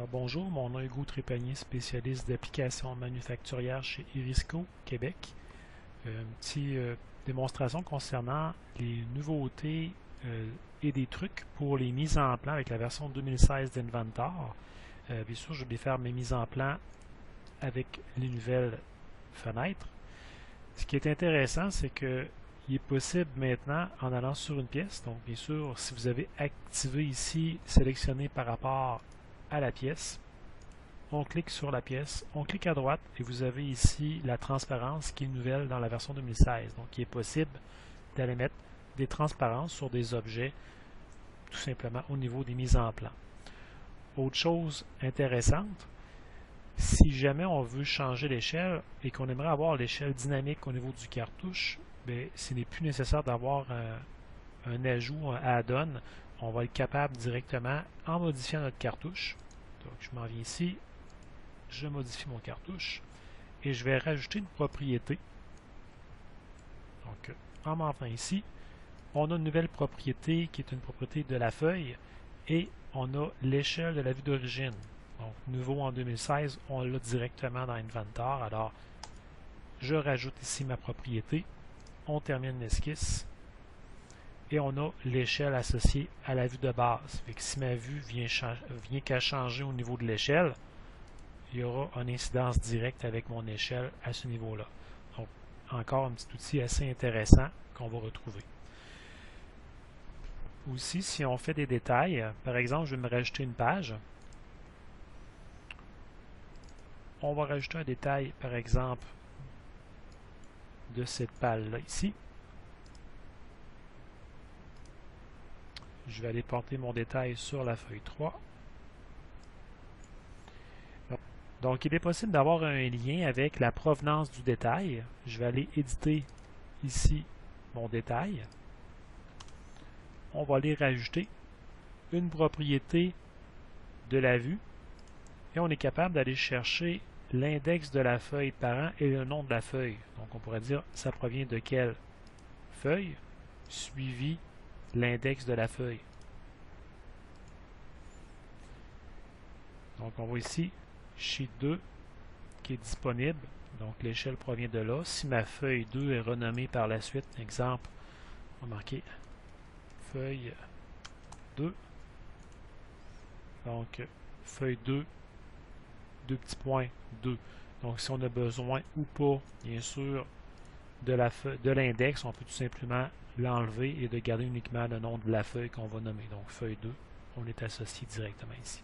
Alors bonjour, mon nom est Hugo Trépanier, spécialiste d'applications manufacturières chez Erisco, Québec. Une petite démonstration concernant les nouveautés et des trucs pour les mises en plan avec la version 2016 d'Inventor. Bien sûr, je vais faire mes mises en plan avec les nouvelles fenêtres. Ce qui est intéressant, c'est que il est possible maintenant, en allant sur une pièce, donc bien sûr, si vous avez activé ici, sélectionné par rapport à la pièce, on clique sur la pièce, on clique à droite et vous avez ici la transparence qui est nouvelle dans la version 2016. Donc il est possible d'aller mettre des transparences sur des objets tout simplement au niveau des mises en plan. Autre chose intéressante, si jamais on veut changer l'échelle et qu'on aimerait avoir l'échelle dynamique au niveau du cartouche, bien, ce n'est plus nécessaire d'avoir un ajout, un add-on. On va être capable directement, en modifiant notre cartouche. Donc, je m'en viens ici, je modifie mon cartouche et je vais rajouter une propriété. Donc, en m'en venant ici, on a une nouvelle propriété qui est une propriété de la feuille et on a l'échelle de la vue d'origine. Donc, nouveau en 2016, on l'a directement dans Inventor. Alors, je rajoute ici ma propriété. On termine l'esquisse. Et on a l'échelle associée à la vue de base. Fait que si ma vue vient qu'à changer au niveau de l'échelle, il y aura une incidence directe avec mon échelle à ce niveau-là. Donc, encore un petit outil assez intéressant qu'on va retrouver. Aussi, si on fait des détails, par exemple, je vais me rajouter une page. On va rajouter un détail, par exemple, de cette palle-là ici. Je vais aller porter mon détail sur la feuille 3. Donc, il est possible d'avoir un lien avec la provenance du détail. Je vais aller éditer ici mon détail. On va aller rajouter une propriété de la vue. Et on est capable d'aller chercher l'index de la feuille parent et le nom de la feuille. Donc, on pourrait dire ça provient de quelle feuille, suivi l'index de la feuille. Donc, on voit ici Sheet 2 qui est disponible. Donc, l'échelle provient de là. Si ma feuille 2 est renommée par la suite, exemple, on va marquer feuille 2. Donc, feuille 2, deux petits points, 2. Donc, si on a besoin ou pas, bien sûr, de l'index, on peut tout simplement l'enlever et de garder uniquement le nom de la feuille qu'on va nommer. Donc, feuille 2, on est associé directement ici.